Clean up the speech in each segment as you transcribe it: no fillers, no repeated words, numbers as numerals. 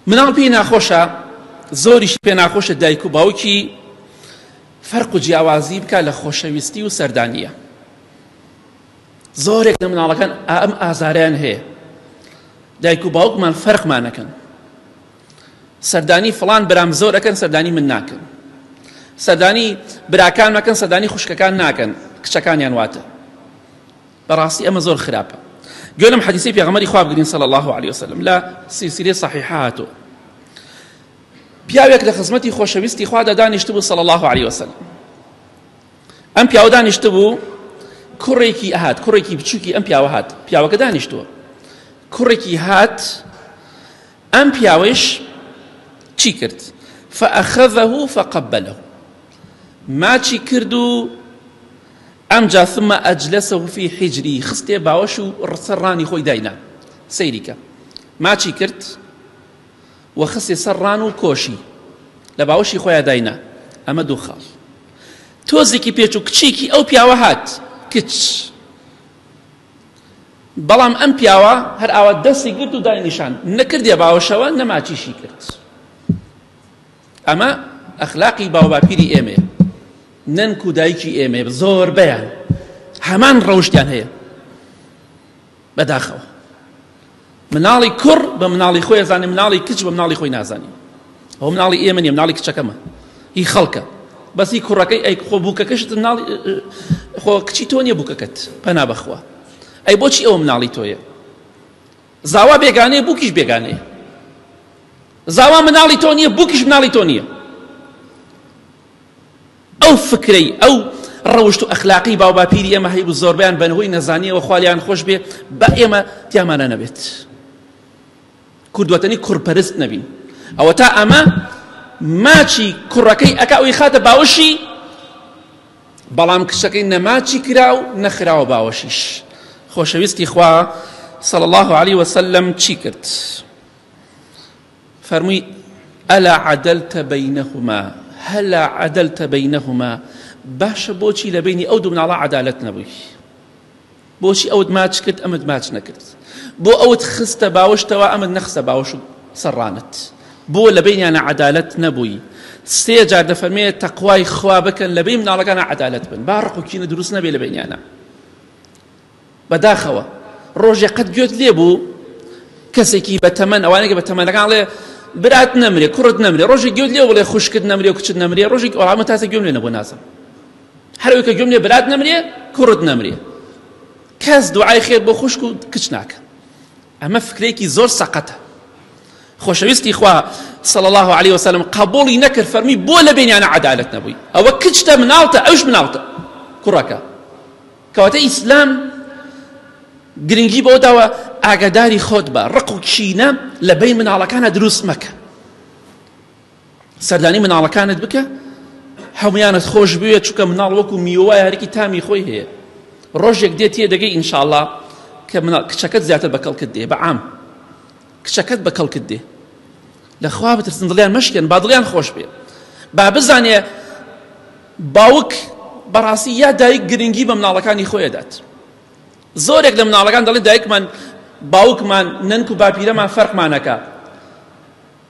مناڵ پێی ناخۆشە، زۆریش پێ ناخۆشە دایک و باوکی فەرق و جیاوازی بکە لە خۆشەویستی و سەردانیە. زۆرێک لە مناڵەکان ئەم ئازاریان هەیە، دایک و باوکمان فەرقمان نەکەن، سەردانی فڵان برام زۆر ئەکەن، سەردانی من ناکەن، سەردانی براکان ناکەن، سەردانی خوشکەکان ناکەن، کچەکانیان واتە. بەڕاستی ئەمە زۆر خراپە. گوێ لەم حەدیثەی پێغەمبەری خوا بگرین صلی الله عليه وسلم لە سلسلەی صحیحە هاتووە. پیاوێک لە خزمەتی خۆشەویستی خوا دانیشت بوو صلی الله عليه وسلم. ئەم پیاوە دانیشت بوو، کوڕێکی ئەهات، کوڕێکی بچووکی ئەم پیاوە هات، پیاوەکە دانیشتووە، کوڕێکی هات، ئەم پیاوەش چی کرد؟ فأخذه فقبله، ماچی کرد و ئەمجا ثم ئەجلسه في حجری، خستێ باوەش و سەر ڕانی خۆی داینا، سەیریکە، ماچی کرد و خستێ سەر ڕان و کۆشی لە باوەشی خۆیان داینا. ئەمە دوو خاڵ. تۆزێکی پێچ و کچێکی ئەو پیاوە هات، کچ، بەڵام ئەم پیاوە هەر ئاوا دەستی گرت و داینیشان، نەکردێ باوەشەوە نەماچیشی کرد. ئەمە ئەخلاقی باو باپیری ئێمەیە، نەنک و دایکی ئێمە زۆر بەیان هەمان ڕەوشتیان هەیە بەداخەوە. مناڵی کوڕ بە مناڵی خۆی ئەزانێ، مناڵی کچ بە مناڵی خۆی نازانێ. ئەو مناڵی ئێمە نیە، مناڵی کچەکەمە، هی خەڵکە، بەسی کوڕەکەی ئەی خۆ بووکەکەشت مناڵی خۆ کچی تۆ نییە بووکەکەت، پەنا بەخوا. ئەی بۆچی ئەوە مناڵی تۆیە؟ زاوا بێگانەیە، بووکیش بێگانەیە. زاوا مناڵی تۆ نییە، بووکیش مناڵی تۆ نییە. ئەو فکرەی ئەو ڕەوشت و ئەخلاقی باو باپیری ئێمە هەیە بوو زۆربیان بەنهۆی نەزانیەوە خوالیان خۆش بێ، بە ئێمە تیامانە نەبێت، کوردوەتەنی کوڕپەرست نەبین. ئەوە تا ئەمە ماچی کوڕەکەی ئەکا ئەوی خاتە باوەشی، بەڵام کچەکەی نەماچی کرا و نەخراوە باوەشیش. خۆشەویستی خوا صلی الله عليه وسلم چی کرد؟ فەرمووی ئەلا عەدەلتە بەینەهوما، هەلا عەدەلتە بەینەهوما، باشە بۆچی لە بینی ئەو دوو مناڵە عەدالەت نەبووی؟ بۆچی ئەوت ماچ کرد ئەمت ماچ نەکرد؟ بۆ ئەوت خستە باوەشتەوە ئەمت نەخستە باوەش و سەرڕانت؟ بۆ لە بینیانە عەدالەت نەبووی؟ سێ جار دەفەرمێ تەقوای خوا بکەن لە بین مناڵەکانە عەدالەت بن، با ڕق و کینە دروست نەبێ لە بینیانە. بەداخەوە ڕۆژێ قەت گوێت لێ بوو کەسێکی بەتەمەن، ئەوانەیە بە تەمەنەکان لێ برات نەمرێ، کوڕت نەمرێ، ڕۆژێک گوێت لێ بڵێ خوشکت نەمرێ و کچت نەمرێ، ڕۆژێک ئەمە تاسە گوێم لێ نەبوو نازم، هەروەی کە گوێم لێ برات نەمرێ، کوڕت نەمرێ، کەس دوعای خێر بۆ خوشک و کچ ناکە. ئەمە فکرێکی زۆر سەقەتە. خۆشەویستی خوا صلی الله عليه وسلم قبوڵی نەکرد، فەرمی بۆ لە بینیانە عەدالەت نەبووی. ئەوە کچتە، مناڵتە، ئەوش مناڵتە، کوڕەکە. کەواتە ئیسلام گرنگی بۆ داوە ئاگاداری خۆت بە، ڕق و کینە لە بین مناڵەکانە دروست مەکە، سەردانی مناڵەکانت بکە، هەمویانت خۆش بوێت، چونکە مناڵ وەکو میوەیە، هەرێکی تامی خۆی هەیە. ڕۆژێک دێت تێ دەگەی ئینشاءالله کە کچەکەت زیاتر بەکەڵکت دێ، بەعام کچەکەت بەکەڵکت دێ، لە خوا بترسن، دڵیان مەشکێن، با دڵیان خۆش بێ، با بزانێ باوک بەڕاستی یا دایک گرنگی بە مناڵەکانی خۆی دەدات. زۆرێک لە مناڵەکان دەڵێ دایکمان باوکمان نەنک و باپیرەمان فەرقمانەکە،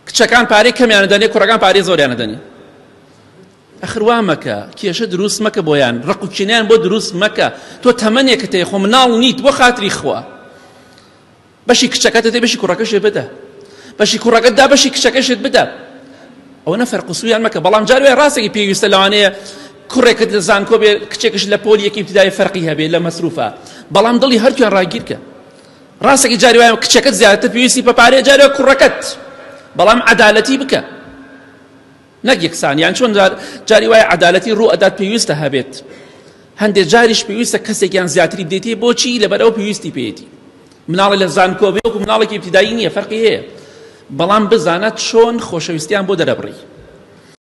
کچەکان پارەی کەمیانە دەنێ، کوڕەکان پارەی زۆریانە دەنێ. ئەخر وا مەکە، کێشە دروست مەکە بۆیان، ڕق و کینەیان بۆ دروست مەکە. تۆ تەمەنێکت هەیە، خۆ مناڵ نیت، بۆ خاتری خوا بەشی کچەکەتت هەیە، بەشی کوڕەکەشت بدە، بەشی کوڕەکەتدا بەشی کچەکەشت بدە. ئەوە نەفەرق و سوویان مەکە. بەڵام جار وێ ڕاستێکی پێویستە لەوانەیە کوڕێکت لە زانکۆ بێ، کچێکش لە پۆلی یەکی ابتیدای فەرقی هەبێ لە مەسروفە، بەڵام دڵی هەرکوێن ڕاگیرکە. ڕاستێکی جاری وایە کچەکەت زیاتر پێویستی بە پارەیە، جاری وایە کوڕەکەت، بەڵام عەدالەتی بکە، نەک یەکسان. یان چۆن جاری وایە عەدالەتی ڕوو ئەدات پێویستە هەبێت، هەندێک جاریش پێویستە کەسێکیان زیاتری بدەیتێ. بۆچی؟ لەبەرەوە پێویستی پێیەتی. مناڵی لە زانکۆ بێ وەکو مناڵێکی ابتیدایی نییە، فەرقی هەیە، بەڵام بزانە چۆن خۆشەویستیان بۆ دەرەبڕی.